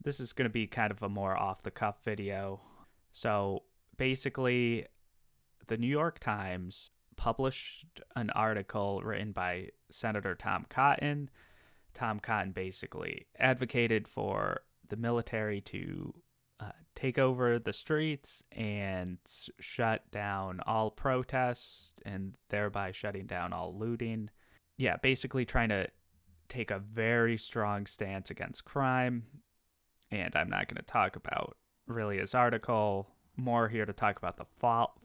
This is going to be kind of a more off the cuff video. So basically, the New York Times published an article written by Senator Tom Cotton. Tom Cotton basically advocated for the military to take over the streets and shut down all protests and thereby shutting down all looting. Yeah, basically trying to take a very strong stance against crime. And I'm not going to talk about really his article. More here to talk about the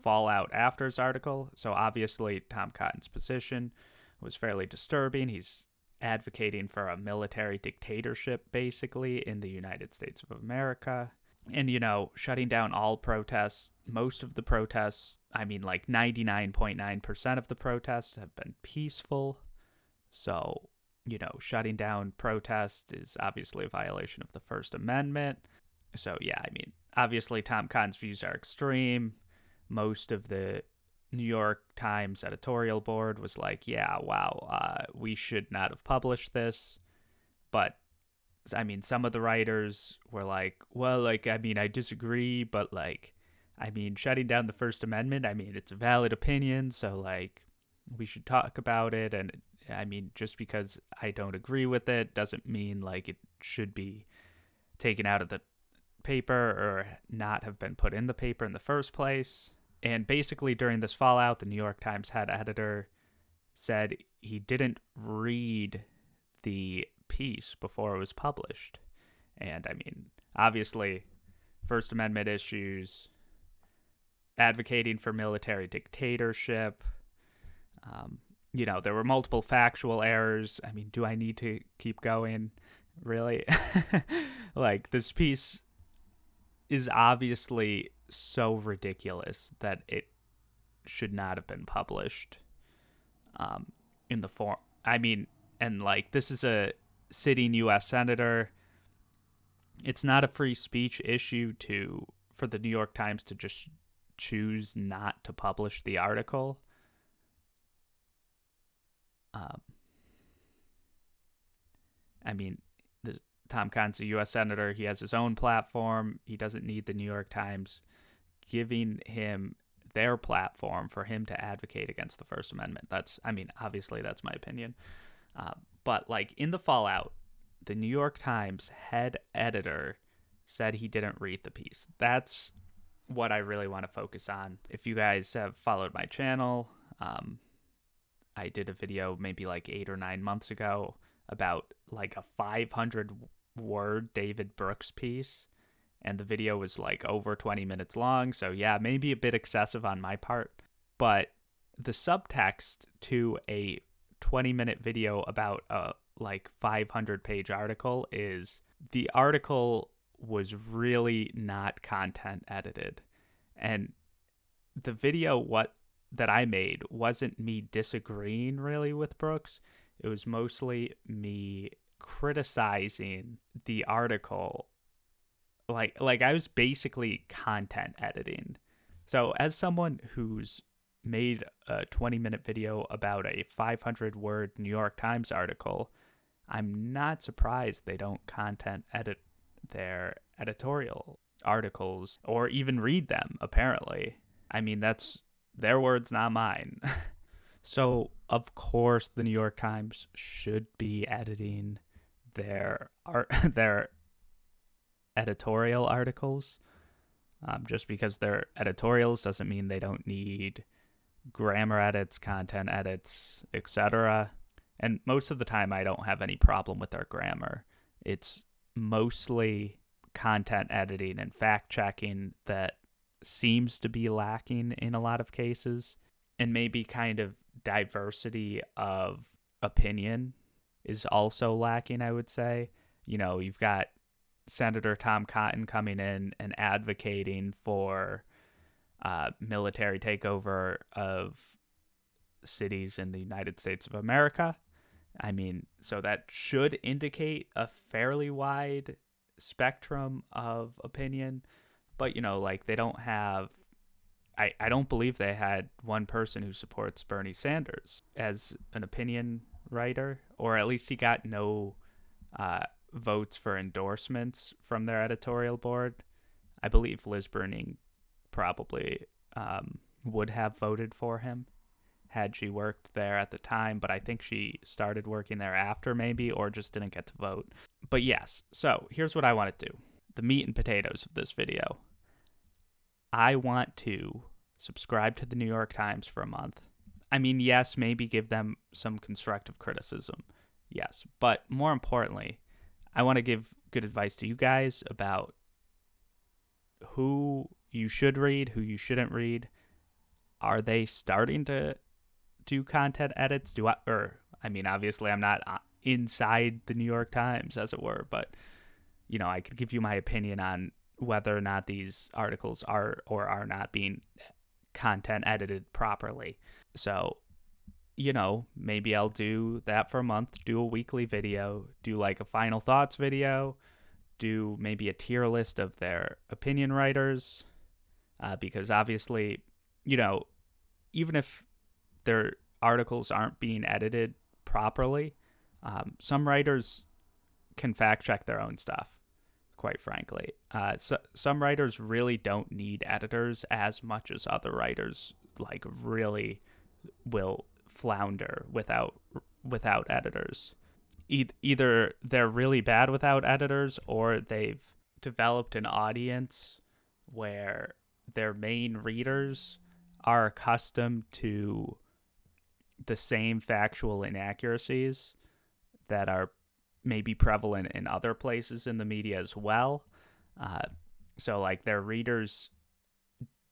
fallout after his article. So obviously, Tom Cotton's position was fairly disturbing. He's advocating for a military dictatorship, basically, in the United States of America. And, shutting down all protests. Most of the protests, like 99.9% of the protests have been peaceful. So, shutting down protest is obviously a violation of the First Amendment. So, yeah, obviously Tom Cotton's views are extreme. Most of the New York Times editorial board was like, yeah, wow, we should not have published this. But, some of the writers were like, well, I disagree, but, shutting down the First Amendment, it's a valid opinion, so, we should talk about it. And, just because I don't agree with it doesn't mean, it should be taken out of the paper or not have been put in the paper in the first place. And basically during this fallout, the New York Times head editor said he didn't read the piece before it was published. And obviously First Amendment issues, advocating for military dictatorship, there were multiple factual errors. Do I need to keep going? Really? This piece is obviously so ridiculous that it should not have been published in the form. This is a sitting U.S. senator. It's not a free speech issue for the New York Times to just choose not to publish the article. Tom Cotton's a U.S. senator. He has his own platform. He doesn't need the New York Times giving him their platform for him to advocate against the First Amendment. Obviously that's my opinion. But in the fallout, the New York Times head editor said he didn't read the piece. That's what I really want to focus on. If you guys have followed my channel, I did a video maybe 8 or 9 months ago about a 500 word David Brooks piece, and the video was over 20 minutes long, so yeah, maybe a bit excessive on my part, but the subtext to a 20-minute video about a 500 page article is the article was really not content edited, and the video that I made wasn't me disagreeing really with Brooks. It was mostly me criticizing the article. I was basically content editing. So as someone who's made a 20-minute video about a 500-word New York Times article, I'm not surprised they don't content edit their editorial articles or even read them, apparently. That's their words, not mine. So, of course, the New York Times should be editing their editorial articles. Just because they're editorials doesn't mean they don't need grammar edits, content edits, etc. And most of the time, I don't have any problem with their grammar. It's mostly content editing and fact-checking that seems to be lacking in a lot of cases. And maybe kind of diversity of opinion is also lacking, I would say. You've got Senator Tom Cotton coming in and advocating for military takeover of cities in the United States of America. So that should indicate a fairly wide spectrum of opinion. But, they don't have... I don't believe they had one person who supports Bernie Sanders as an opinion writer, or at least he got no votes for endorsements from their editorial board. I believe Liz Bruning probably would have voted for him had she worked there at the time, but I think she started working there after maybe, or just didn't get to vote. But yes, so here's what I want to do. The meat and potatoes of this video. I want to subscribe to the New York Times for a month. I mean, yes, maybe give them some constructive criticism. Yes, but more importantly, I want to give good advice to you guys about who you should read, who you shouldn't read. Are they starting to do content edits? Obviously I'm not inside the New York Times, as it were, but, I could give you my opinion on whether or not these articles are or are not being content edited properly. So, maybe I'll do that for a month, do a weekly video, do like a final thoughts video, do maybe a tier list of their opinion writers, because obviously, even if their articles aren't being edited properly, some writers can fact check their own stuff, quite frankly. Some writers really don't need editors as much as other writers really will flounder without editors. Either they're really bad without editors, or they've developed an audience where their main readers are accustomed to the same factual inaccuracies that are maybe prevalent in other places in the media as well. So their readers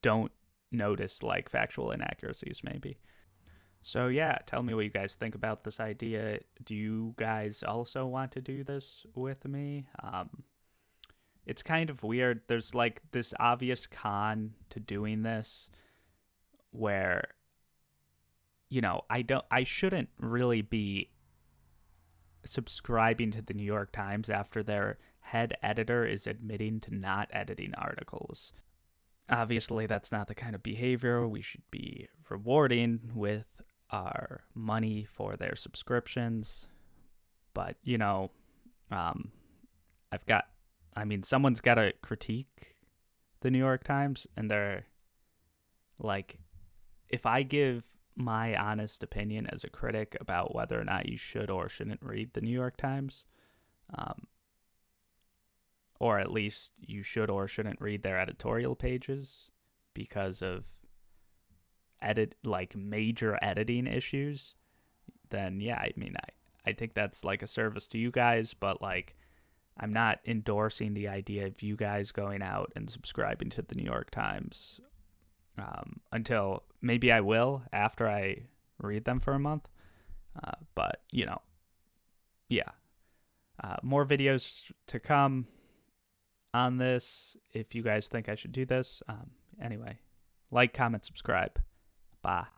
don't notice factual inaccuracies maybe. So yeah, tell me what you guys think about this idea. Do you guys also want to do this with me? It's kind of weird. There's this obvious con to doing this where, I shouldn't really be subscribing to the New York Times after their head editor is admitting to not editing articles. Obviously, that's not the kind of behavior we should be rewarding with our money for their subscriptions. But, someone's got to critique the New York Times, and they're if I give my honest opinion as a critic about whether or not you should or shouldn't read the New York Times, or at least you should or shouldn't read their editorial pages because of major editing issues, then yeah, I think that's a service to you guys, but I'm not endorsing the idea of you guys going out and subscribing to the New York Times until maybe I will after I read them for a month. But, yeah. More videos to come on this if you guys think I should do this. Anyway, comment, subscribe. Bye.